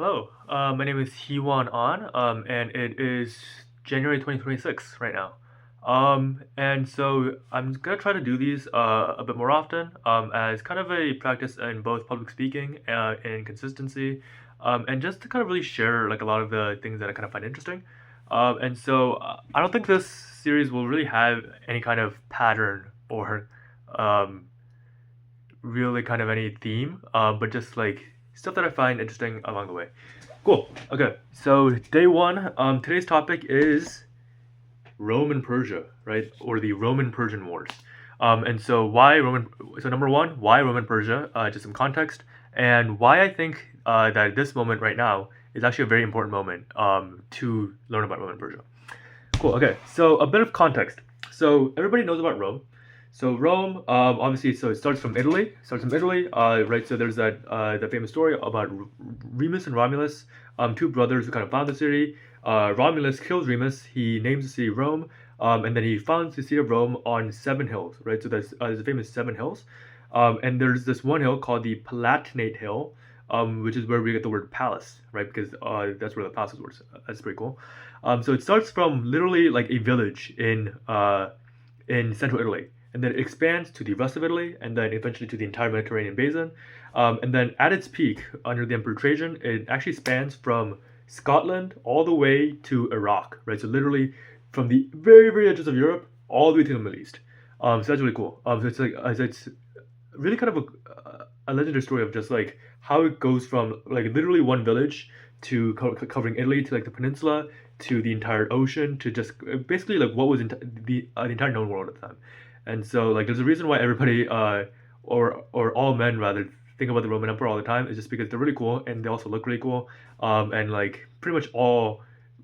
Hello, my name is Heewon An, and it is January 2026 right now. And so I'm gonna try to do these a bit more often, as kind of a practice in both public speaking and consistency, and just to kind of really share like a lot of the things that I kind of find interesting. And so I don't think this series will really have any kind of pattern or um, really kind of any theme, but just like stuff that I find interesting along the way. Cool. Okay. So day one. Today's topic is Rome and Persia, right, or the Roman-Persian Wars. And so why Roman? So number one, why Roman Persia? Just some context, and why I think that this moment right now is actually a very important moment to learn about Roman Persia. Cool. Okay. So a bit of context. So everybody knows about Rome. So Rome, obviously, so it starts from Italy. Starts from Italy, right? So there's that famous story about Remus and Romulus, two brothers who kind of found the city. Romulus kills Remus. He names the city Rome, and then he founds the city of Rome on seven hills, right? So there's the famous seven hills, and there's this one hill called the Palatinate Hill, which is where we get the word palace, right? Because that's where the palaces were. So that's pretty cool. So it starts from literally like a village in central Italy, and then it expands to the rest of Italy, and then eventually to the entire Mediterranean basin. And then at its peak, under the Emperor Trajan, it actually spans from Scotland all the way to Iraq, right? So literally from the very, very edges of Europe all the way to the Middle East. So that's really cool. So it's really kind of a legendary story of just like how it goes from like literally one village to covering Italy to like the peninsula to the entire ocean to just basically like what was the entire known world at the time. And so like there's a reason why everybody or all men rather think about the Roman Emperor all the time is just because they're really cool and they also look really cool. And like pretty much all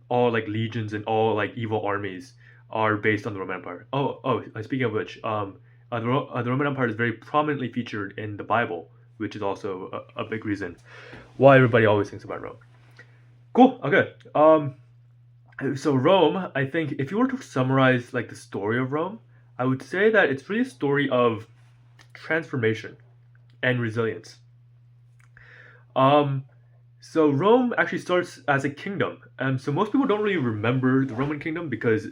like legions and all like evil armies are based on the Roman Empire. Speaking of which, the Roman Empire is very prominently featured in the Bible, which is also a big reason why everybody always thinks about Rome. Cool. Okay. So Rome, I think, if you were to summarize like the story of Rome, I would say that it's really a story of transformation and resilience. Um, so Rome actually starts as a kingdom, and so most people don't really remember the Roman kingdom because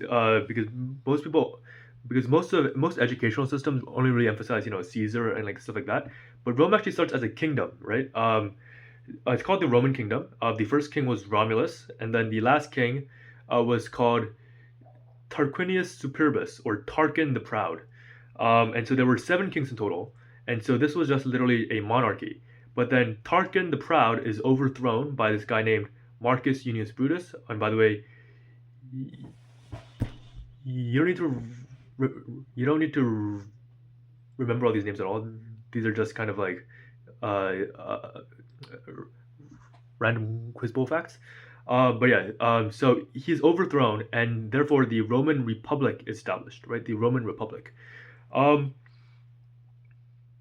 most people because most educational systems only really emphasize Caesar and like stuff like that. But Rome actually starts as a kingdom, right? It's called the Roman kingdom. The first king was Romulus, and then the last king was called Tarquinius Superbus or Tarquin the Proud. And so there were seven kings in total, and so this was just literally a monarchy. But then Tarquin the Proud is overthrown by this guy named Marcus Junius Brutus. And by the way, you don't need to you don't need to remember all these names at all. These are just kind of like uh, uh, random quiz bowl facts. But yeah, so he's overthrown, and therefore the Roman Republic is established, right? The Roman Republic. Um,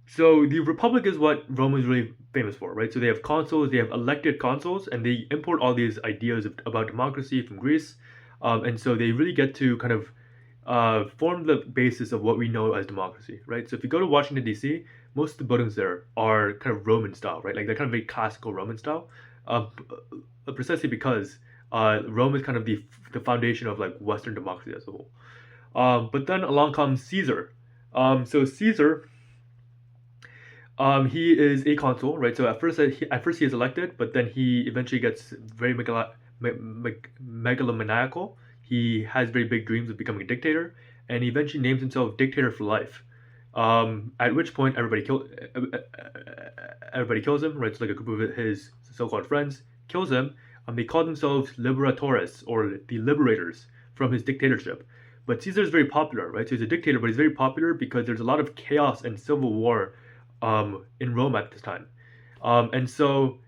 so the Republic is what Rome is really famous for, right? So they have consuls, they have elected consuls, and they import all these ideas about democracy from Greece, and so they really get to kind of form the basis of what we know as democracy, right? So if you go to Washington D.C., most of the buildings there are kind of Roman style, right? Like they're kind of very classical Roman style, precisely because Rome is kind of the foundation of like Western democracy as a whole. But then along comes Caesar. So Caesar, he is a consul, right? So at first he is elected, but then he eventually gets very megalomaniacal. He has very big dreams of becoming a dictator, and he eventually names himself dictator for life. At which point everybody kills him, right? So like a group of his so-called friends kills him. They call themselves liberatores or the liberators from his dictatorship. But Caesar is very popular, right? So he's a dictator, but he's very popular because there's a lot of chaos and civil war in Rome at this time. And so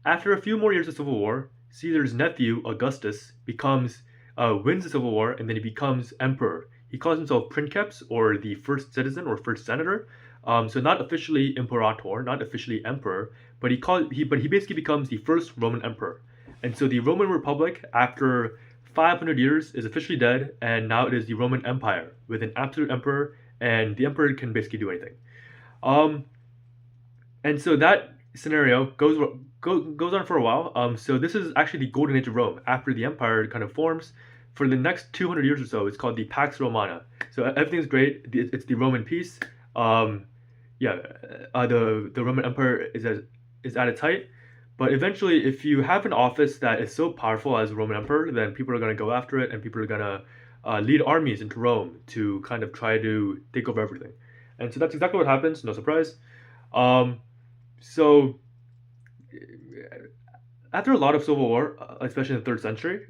after a few more years of civil war, Caesar's nephew Augustus becomes wins the civil war, and then he becomes emperor. He calls himself princeps or the first citizen or first senator. So not officially imperator, not officially emperor, but he basically becomes the first Roman emperor. And so the Roman Republic, after 500 years, is officially dead, and now it is the Roman Empire with an absolute emperor, and the emperor can basically do anything. Um, and so that scenario goes on for a while. So this is actually the golden age of Rome. After the empire kind of forms, for the next 200 years or so, it's called the Pax Romana. So everything's great. It's the Roman peace. Um, yeah, the Roman Empire is at its height. But eventually, if you have an office that is so powerful as the Roman Emperor, then people are going to go after it, and people are going to lead armies into Rome to kind of try to take over everything. And so that's exactly what happens. No surprise. Um, so after a lot of civil war, especially in the third century,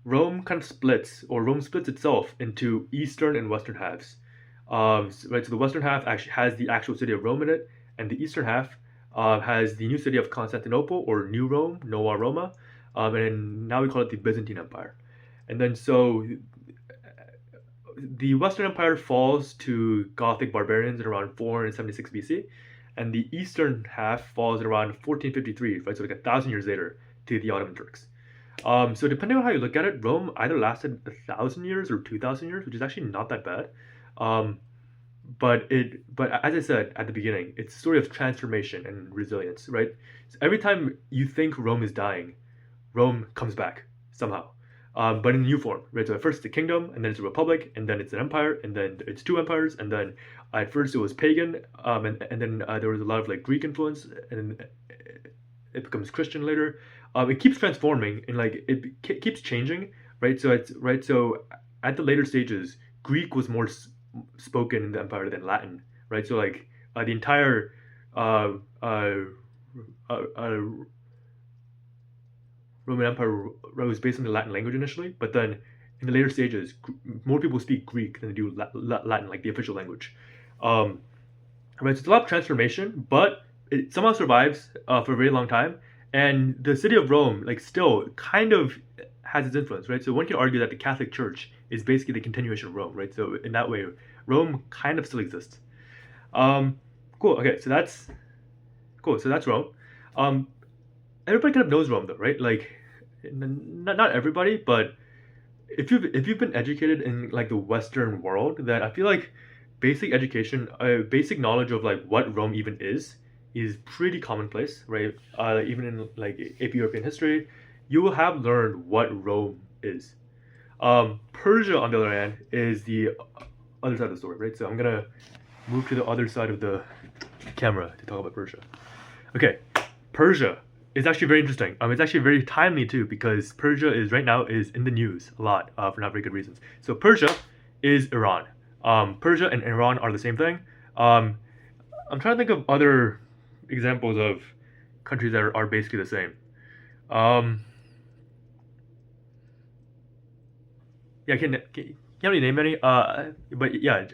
Rome splits itself into eastern and western halves. Right, so the western half actually has the actual city of Rome in it, and the eastern half has the new city of Constantinople or New Rome, Nova Roma, and now we call it the Byzantine Empire. And then so the Western Empire falls to Gothic barbarians in around 476 BC, and the eastern half falls at around 1453, right? So like 1,000 years later to the Ottoman Turks. So depending on how you look at it, Rome either lasted 1,000 years or 2,000 years, which is actually not that bad. Um, but as I said at the beginning, it's a story of transformation and resilience, right? So every time you think Rome is dying, Rome comes back somehow, but in a new form, right? So at first it's a kingdom, and then it's a republic, and then it's an empire, and then it's two empires, and then at first it was pagan, and then there was a lot of like Greek influence, and it becomes Christian later. It keeps transforming and like keeps changing, right? So it's right. So at the later stages, Greek was more spoken in the empire than Latin, right? So like the entire uh, uh, uh, Roman Empire was based on the Latin language initially, but then in the later stages, more people speak Greek than they do Latin, like the official language. Um, right, so it's a lot of transformation, but it somehow survives for a very long time. And the city of Rome, like, still kind of has its influence, right? So one can argue that the Catholic Church is basically the continuation of Rome, right? So in that way, Rome kind of still exists. Um, cool. Okay, so that's cool. So that's Rome. Um, everybody kind of knows Rome, though, right? Like, not everybody, but if you've been educated in like the Western world, then I feel like basic education, basic knowledge of like what Rome even is pretty commonplace, right? Even in like AP European history, you will have learned what Rome is. Persia, on the other hand, is the other side of the story, right? So I'm gonna move to the other side of the camera to talk about Persia. Okay, Persia is actually very interesting. It's actually very timely too because Persia is right now is in the news a lot for not very good reasons. So Persia is Iran. Persia and Iran are the same thing. I'm trying to think of other examples of countries that are basically the same. Um, yeah, can you really name any? But yeah,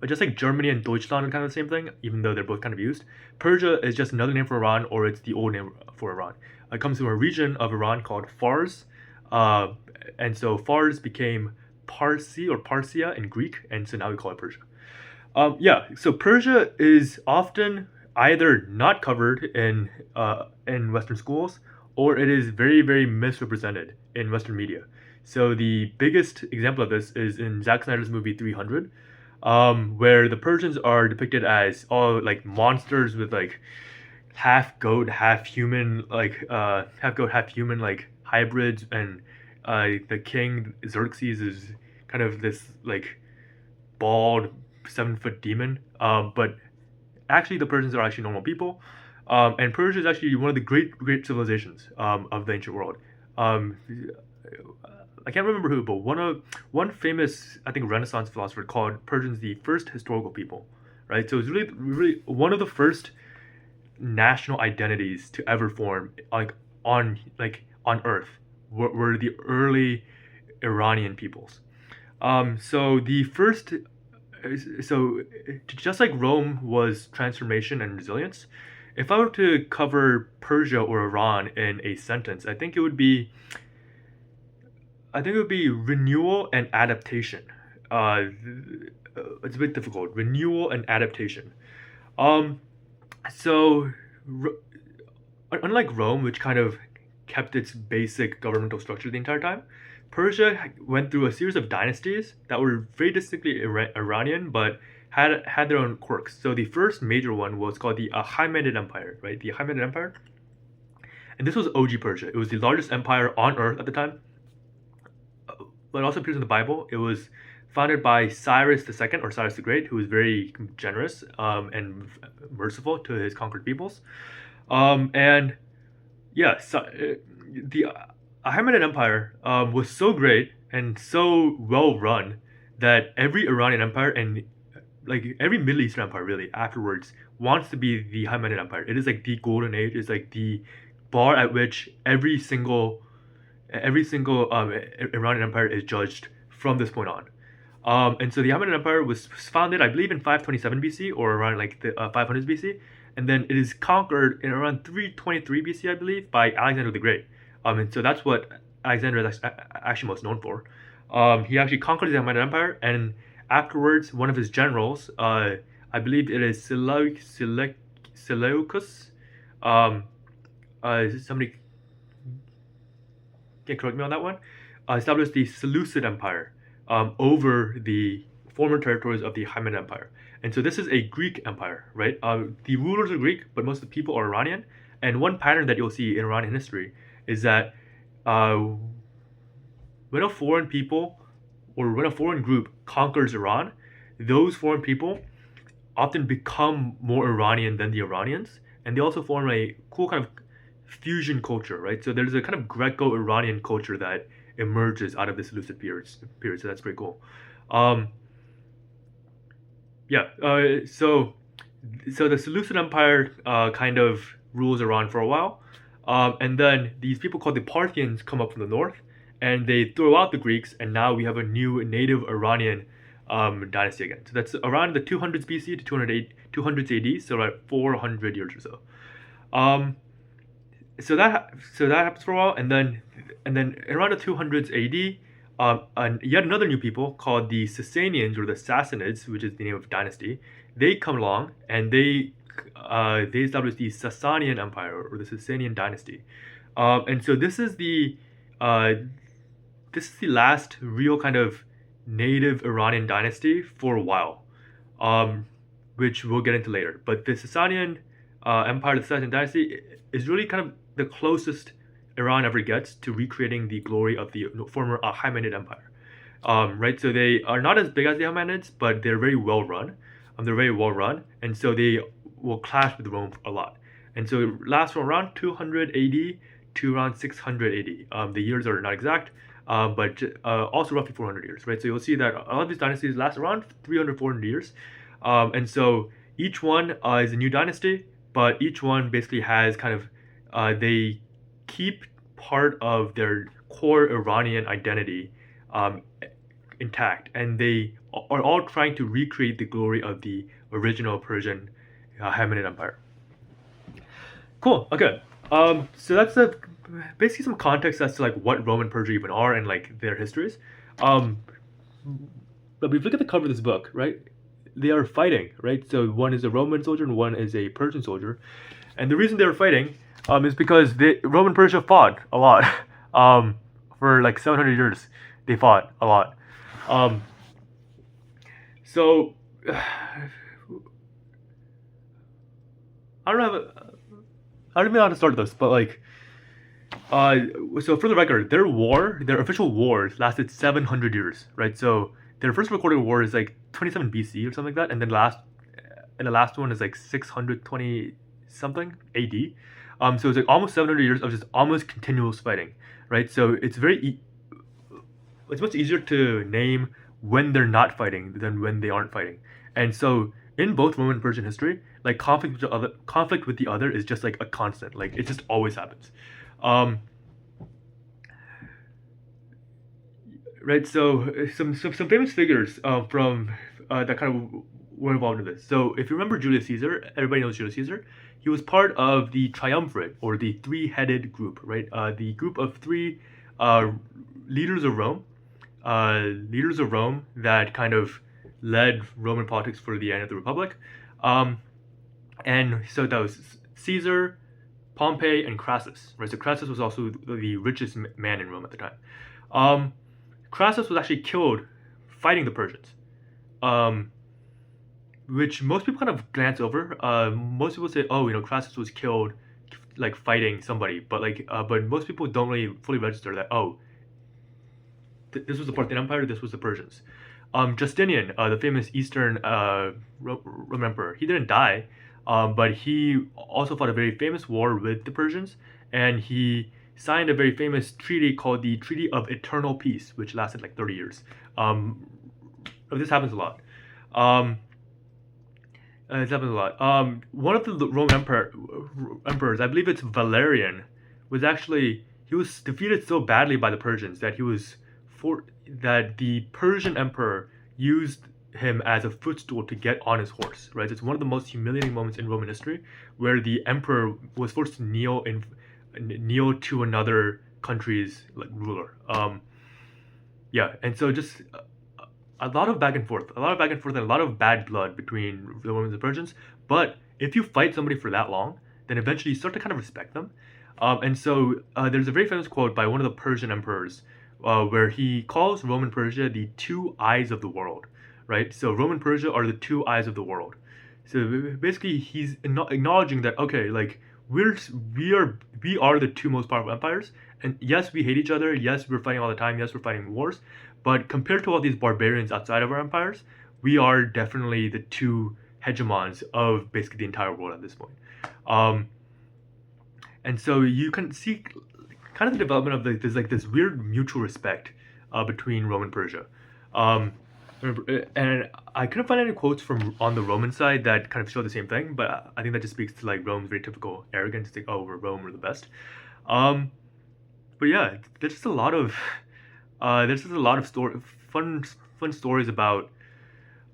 just like Germany and Deutschland are kind of the same thing, even though they're both kind of used. Persia is just another name for Iran, or it's the old name for Iran. It comes from a region of Iran called Fars, uh, and so Fars became Parsi or Parsia in Greek, and so now we call it Persia. Yeah, so Persia is often either not covered in Western schools, or it is very very misrepresented in Western media. So the biggest example of this is in Zack Snyder's movie 300, where the Persians are depicted as all like monsters with like half goat, half human, like half goat, half human, like hybrids, and the king Xerxes is kind of this like bald 7 foot demon. But actually, the Persians are actually normal people, and Persia is actually one of the great civilizations of the ancient world. Um, I can't remember who, but one famous I think Renaissance philosopher called Persians the first historical people, right? So it's really one of the first national identities to ever form on Earth were the early Iranian peoples. So the first, so just like Rome was transformation and resilience, if I were to cover Persia or Iran in a sentence, I think it would be renewal and adaptation. Uh, it's a bit difficult. Renewal and adaptation. Um, so unlike Rome, which kind of kept its basic governmental structure the entire time, Persia went through a series of dynasties that were very distinctly Iranian, but had their own quirks. So the first major one was called the Achaemenid Empire, right? The Achaemenid Empire and this was OG Persia. It was the largest empire on earth at the time. But it also appears in the Bible. It was founded by Cyrus the Second, or Cyrus the Great, who was very generous and merciful to his conquered peoples. And yeah, so, the Achaemenid Empire was so great and so well run that every Iranian empire and like every Middle Eastern empire really afterwards wants to be the Achaemenid Empire. It is like the golden age. It's like the bar at which every single Iranian empire is judged from this point on. And so the Achaemenid Empire was founded, I believe, in 527 BC or around like the 500s BC, and then it is conquered in around 323 BC, I believe, by Alexander the Great. And so that's what Alexander is actually most known for. He actually conquered the Achaemenid Empire, and afterwards, one of his generals, I believe it is Seleucus. Somebody can correct me on that one. Established the Seleucid Empire over the former territories of the Achaemenid Empire. And so this is a Greek empire, right? The rulers are Greek, but most of the people are Iranian. And one pattern that you'll see in Iranian history is that when a foreign people or when a foreign group conquers Iran, those foreign people often become more Iranian than the Iranians, and they also form a cool kind of fusion culture, right? So there's a kind of Greco-Iranian culture that emerges out of this Seleucid period. So that's pretty cool. Yeah. So the Seleucid Empire kind of rules Iran for a while, and then these people called the Parthians come up from the north, and they throw out the Greeks, and now we have a new native Iranian dynasty again. So that's around the 200s BC to 200s AD, so about 400 years or so. So that happens for a while, and then around the 200s AD, and yet another new people called the Sasanians or the Sassanids, which is the name of the dynasty, they come along and they establish the Sasanian Empire or the Sasanian dynasty, and so this is the last real kind of native Iranian dynasty for a while, which we'll get into later. But the Sasanian Empire, the Sasanian dynasty, is really kind of the closest Iran ever gets to recreating the glory of the former Achaemenid Empire. Right, so they are not as big as the Achaemenids, but they're very well run. And so they will clash with Rome a lot. And so it lasts from around 200 AD to around 600 AD. The years are not exact, but also roughly 400 years, right? So you'll see that a lot of these dynasties last around 300, 400 years. And so each one is a new dynasty, but each one basically has kind of, they keep part of their core Iranian identity intact, and they are all trying to recreate the glory of the original Persian Achaemenid Empire. Cool. Okay. So that's basically some context as to like what Roman Persia even are and like their histories. But if you look at the cover of this book, right, they are fighting, right? So one is a Roman soldier and one is a Persian soldier, and the reason they were fighting is because Roman Persia fought a lot. For like 700 years, they fought a lot. So I don't know how to start this, but like, so for the record, their official war lasted 700 years, right? So their first recorded war is like 27 BC or something like that, and then the last one is like 620 something AD. So it's like almost 700 years of just almost continuous fighting, right? So it's it's much easier to name when they're not fighting than when they aren't fighting. And so in both Roman and Persian history, like conflict with the other is just like a constant. Like it just always happens. Right. So some famous figures from that kind of were involved in this. So if you remember Julius Caesar, everybody knows Julius Caesar. He was part of the triumvirate, or the three-headed group, right? The group of three leaders of Rome that kind of led Roman politics for the end of the Republic. And so that was Caesar, Pompey, and Crassus, right? So Crassus was also the richest man in Rome at the time. Crassus was actually killed fighting the Persians, which most people kind of glance over. Most people say, oh, Crassus was killed like fighting somebody, but but most people don't really fully register that, oh, this was the Parthian Empire, this was the Persians. Justinian, the famous Eastern Roman emperor, he didn't die, but he also fought a very famous war with the Persians, and he signed a very famous treaty called the Treaty of Eternal Peace, which lasted like 30 years. Um, this happens a lot. Um, this happens a lot. One of the emperors, I believe it's Valerian, was actually he was defeated so badly by the Persians that he was for that the Persian emperor used him as a footstool to get on his horse. Right, it's one of the most humiliating moments in Roman history, where the emperor was forced to kneel to another country's like ruler. Yeah, and so just a lot of back and forth, and a lot of bad blood between the Romans and Persians. But if you fight somebody for that long, then eventually you start to kind of respect them. And so there's a very famous quote by one of the Persian emperors where he calls Roman Persia the two eyes of the world, right? So Roman Persia are the two eyes of the world. So basically, he's acknowledging that, okay, like we are the two most powerful empires, and yes, we hate each other. Yes, we're fighting all the time. Yes, we're fighting wars. But compared to all these barbarians outside of our empires, we are definitely the two hegemons of basically the entire world at this point. Um, and so you can see kind of the development of this weird mutual respect between Rome and Persia. Um, and I couldn't find any quotes from on the Roman side that kind of show the same thing, but I think that just speaks to like Rome's very typical arrogance. It's like, oh, we're Rome, we're the best. Um, but yeah, there's just a lot of fun stories about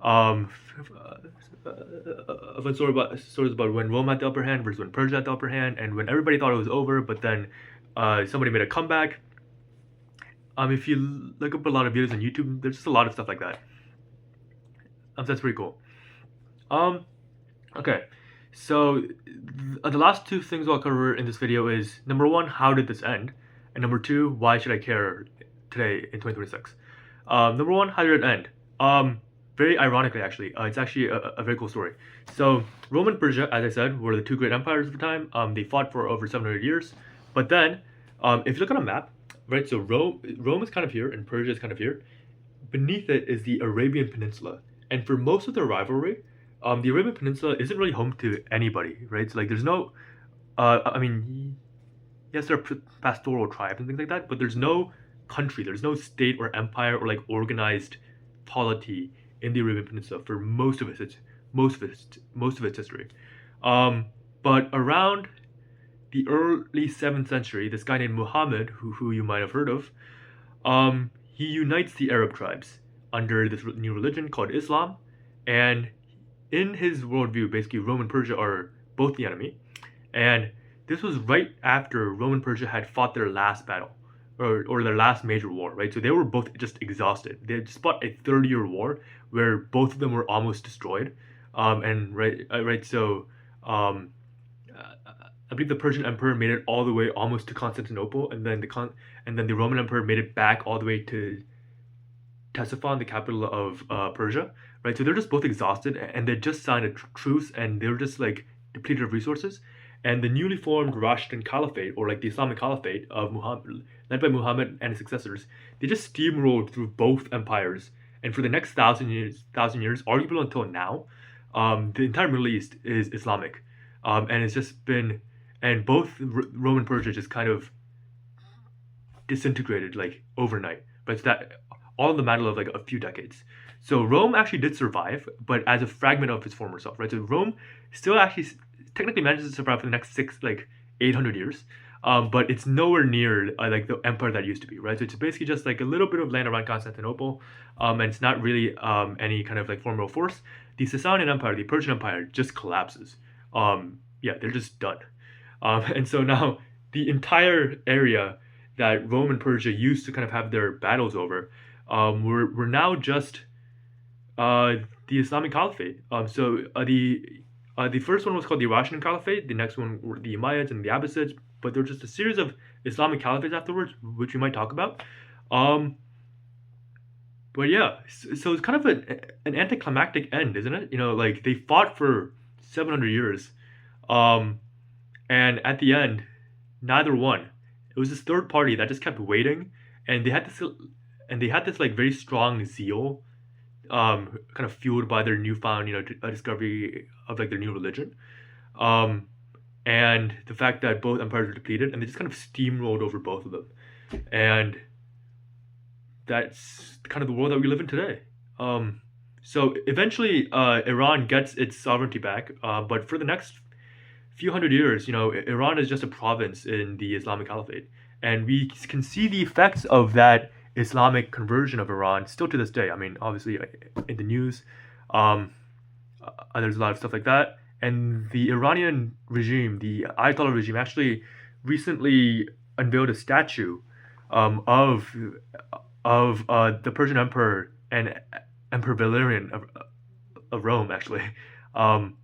um, stories about when Rome had the upper hand versus when Persia had the upper hand, and when everybody thought it was over, but then somebody made a comeback. If you look up a lot of videos on YouTube, there's just a lot of stuff like that. So that's pretty cool. Um, okay, so the last two things I'll cover in this video is number one, how did this end, and number two, why should I care today in 2026? Number one, how did it end? Very ironically, actually, it's actually a very cool story. So Roman Persia, as I said, were the two great empires of the time. They fought for over 700 years, but then if you look on a map, right? So Rome is kind of here, and Persia is kind of here. Beneath it is the Arabian Peninsula, and for most of their rivalry, the Arabian Peninsula isn't really home to anybody, right? So like, there's no, I mean, yes, there are pastoral tribes and things like that, but there's no country, there's no state or empire or like organized polity in the Arabian Peninsula for most of its history. But around the early 7th century, this guy named Muhammad, who you might have heard of, he unites the Arab tribes under this new religion called Islam, and in his worldview, basically Rome and Persia are both the enemy, and this was right after Roman Persia had fought their last battle, or their last major war, right? So they were both just exhausted. They had just fought a 30-year war where both of them were almost destroyed, and so I believe the Persian Emperor made it all the way almost to Constantinople, and then the Roman Emperor made it back all the way to Ctesiphon, the capital of Persia, right? So they're just both exhausted, and they just signed a truce, and they were just like depleted of resources. And the newly formed Rashidun Caliphate, or like the Islamic Caliphate of Muhammad, led by Muhammad and his successors, they just steamrolled through both empires. And for the next thousand years, arguably until now, the entire Middle East is Islamic, and it's just been, and both Rome and Persia just kind of disintegrated like overnight. But it's that all in the matter of like a few decades. So Rome actually did survive, but as a fragment of its former self, right? So Rome still actually technically manages to survive for the next 800 years, but it's nowhere near like the empire that it used to be, right? So it's basically just like a little bit of land around Constantinople, and it's not really any kind of like formidable force. The Sasanian Empire, the Persian Empire, just collapses. Yeah, they're just done. And so now the entire area that Rome and Persia used to kind of have their battles over, we're now just the Islamic Caliphate. The first one was called the Rashidun Caliphate. The next one were the Umayyads and the Abbasids. But there were just a series of Islamic caliphates afterwards, which we might talk about. But yeah, so it's kind of an anticlimactic end, isn't it? You know, like they fought for 700 years, And at the end, neither won. It was this third party that just kept waiting, and they had this like very strong zeal, kind of fueled by their newfound, discovery of like their new religion, um, and the fact that both empires were depleted, and they just kind of steamrolled over both of them, and that's kind of the world that we live in today. Um, so eventually, Iran gets its sovereignty back, but for the next few hundred years, Iran is just a province in the Islamic Caliphate, and we can see the effects of that Islamic conversion of Iran still to this day. I mean, obviously, in the news, um, there's a lot of stuff like that, and the Iranian regime, the Ayatollah regime, actually recently unveiled a statue of the Persian Emperor and Emperor Valerian of Rome, actually, um,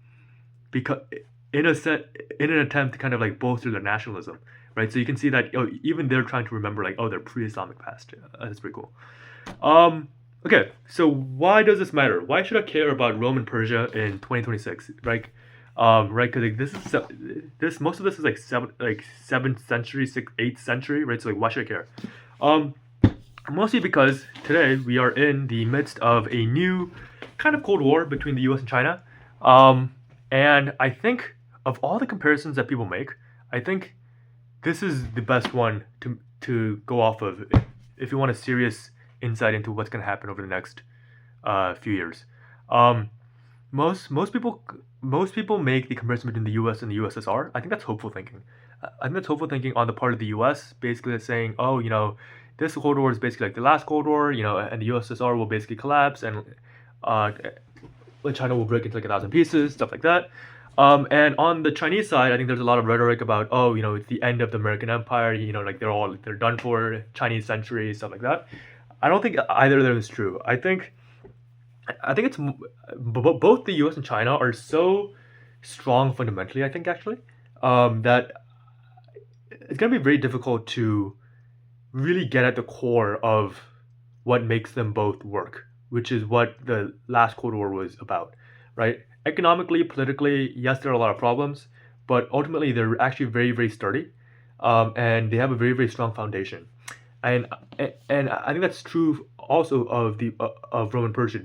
because in a set in an attempt to kind of like bolster their nationalism, right? So you can see that even they're trying to remember like their pre-Islamic past. That's pretty cool. Um, okay, so why does this matter? Why should I care about Rome and Persia in 2026? Right, right? Because like, this most of this is like seventh century, eighth century, right? So like, why should I care? Um, Mostly because today we are in the midst of a new kind of Cold War between the U.S. and China, and I think of all the comparisons that people make, I think this is the best one to go off of if you want a serious insight into what's going to happen over the next few years. Um, most people make the comparison between the U.S. and the USSR. I think that's hopeful thinking. I think that's hopeful thinking on the part of the U.S. Basically saying, oh, this Cold War is basically like the last Cold War, and the USSR will basically collapse, and uh, China will break into like 1,000 pieces, stuff like that. And on the Chinese side, I think there's a lot of rhetoric about, oh, it's the end of the American Empire, like they're done for, Chinese century, stuff like that. I don't think either of them is true. I think it's both the U.S. and China are so strong fundamentally. I think actually that it's gonna be very difficult to really get at the core of what makes them both work, which is what the last Cold War was about, right? Economically, politically, yes, there are a lot of problems, but ultimately they're actually very, very sturdy, and they have a very, very strong foundation. And and I think that's true also of the of Roman Persia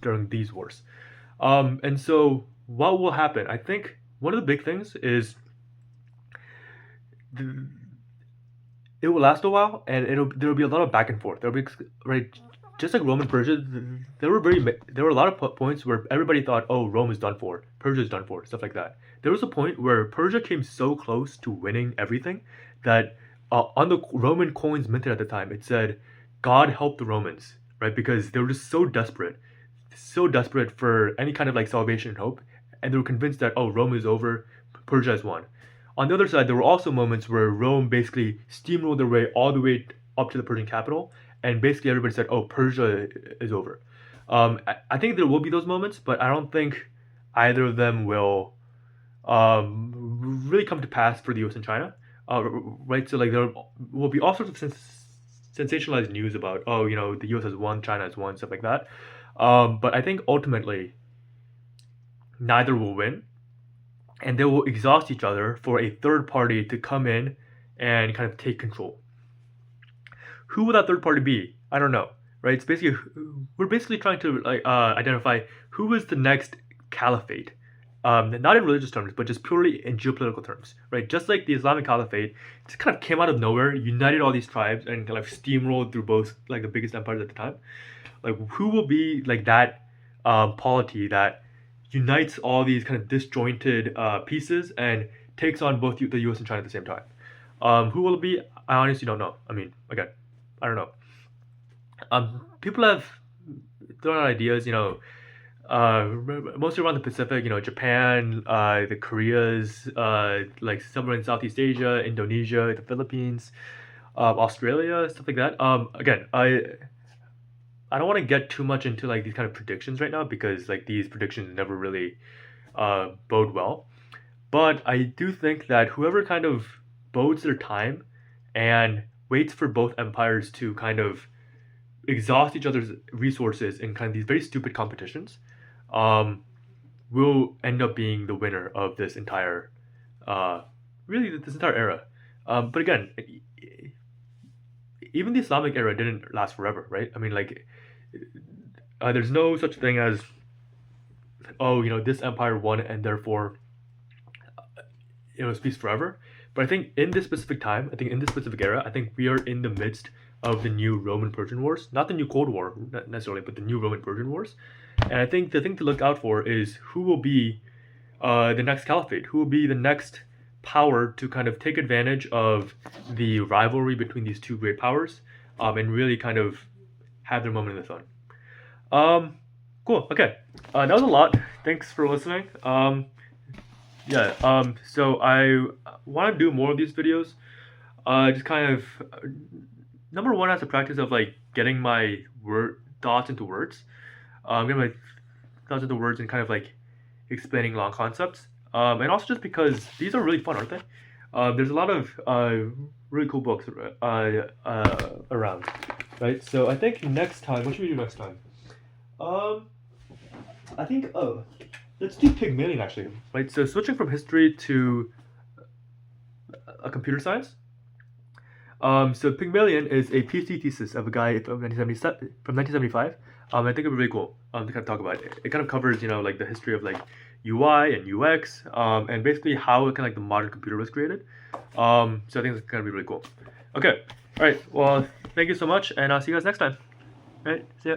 during these wars. And so what will happen? I think one of the big things is the, it will last a while, and there will be a lot of back and forth. There'll be right, just like Roman Persia. There were a lot of points where everybody thought, oh, Rome is done for, Persia is done for, stuff like that. There was a point where Persia came so close to winning everything that on the Roman coins minted at the time, it said, "God help the Romans," right? Because they were just so desperate for any kind of like salvation and hope, and they were convinced that, oh, Rome is over, Persia has won. On the other side, there were also moments where Rome basically steamrolled their way all the way up to the Persian capital, and basically everybody said, "Oh, Persia is over." I think there will be those moments, but I don't think either of them will really come to pass for the U.S. and China. Right? So like there will be all sorts of sensationalized news about, oh, the U.S. has won, China has won, stuff like that. But I think ultimately neither will win, and they will exhaust each other for a third party to come in and kind of take control. Who will that third party be? I don't know. Right? It's basically we're basically trying to like identify who is the next caliphate. Not in religious terms, but just purely in geopolitical terms, right? Just like the Islamic Caliphate, it just kind of came out of nowhere, united all these tribes, and kind of steamrolled through both like the biggest empires at the time. Like, who will be like that polity that unites all these kind of disjointed pieces and takes on both the U.S. and China at the same time? Who will it be? I honestly don't know. I mean, again, I don't know. People have thrown out ideas, mostly around the Pacific, Japan, the Koreas, like somewhere in Southeast Asia, Indonesia, the Philippines, Australia, stuff like that. Again, I don't want to get too much into like these kind of predictions right now because like these predictions never really bode well. But I do think that whoever kind of bodes their time and waits for both empires to kind of exhaust each other's resources in kind of these very stupid competitions um, will end up being the winner of this entire uh, really this entire era. But again, even the Islamic era didn't last forever, right? I mean, like, there's no such thing as, oh, this empire won and therefore it was peace forever. But I think in this specific time, I think in this specific era, I think we are in the midst of the new Roman-Persian Wars, not the new Cold War necessarily, but the new Roman-Persian Wars. And I think the thing to look out for is who will be the next caliphate, who will be the next power to kind of take advantage of the rivalry between these two great powers, and really kind of have their moment in the sun. Um, cool. Okay, that was a lot. Thanks for listening. Yeah. So I want to do more of these videos. Just kind of number one as a practice of like getting my word thoughts into words. Getting my thoughts into words and kind of like explaining long concepts. And also just because these are really fun, aren't they? There's a lot of really cool books around, right? So I think next time, what should we do next time? Um, I think let's do Pygmalion actually, right? So switching from history to a computer science. So Pygmalion is a PhD thesis of a guy from 1975. I think it'd be really cool to kind of talk about it. It kind of covers, like the history of like UI and UX, and basically how kind of like the modern computer was created. So I think it's gonna be really cool. Okay, all right. Well, thank you so much, and I'll see you guys next time. All right, see ya.